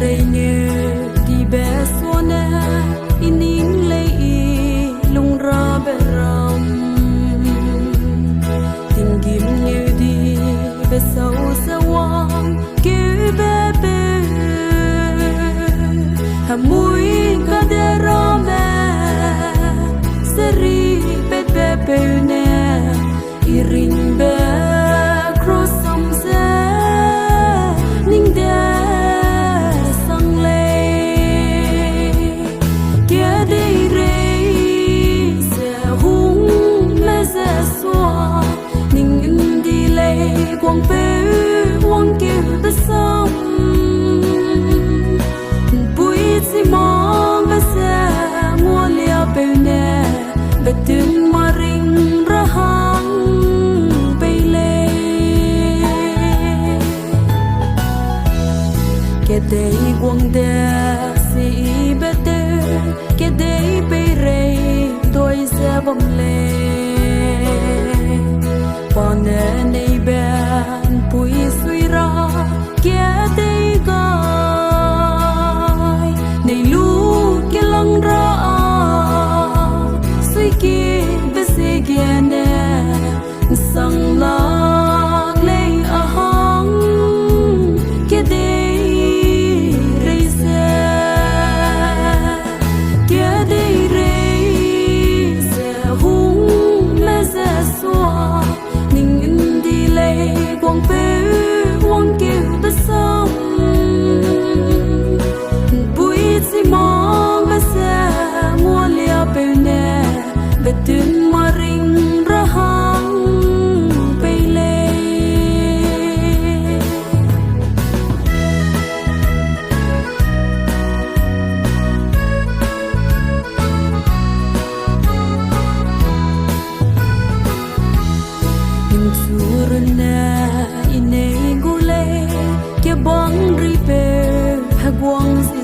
rei như đi bé xuân inin lấy lung ra bé ram tình kim như đi bé sâu sawang kêu bé bé hamui kadera me seri bé bé bé ne iring bé cross some se ning de sang le kia de re se hung me se soa ning in di le quang pe quang kia be sam bui si mong be se mua lia pe ne be tin ma ring ra hang pe le ke dei quang de si be te ke dei pe re doi se bom le pa ne nei ben pui sui ra ke dei gai nei lu ke lang ra sui ki be se ge ne sang la le a hang ke dei re se ke dei re se hung me se soa ning in di le quang pe quang ke be sam bui si mong be se mua lia pe ne be tin ma ring ra hang pe le ning surna ine gule ke bang ri pe hagwang si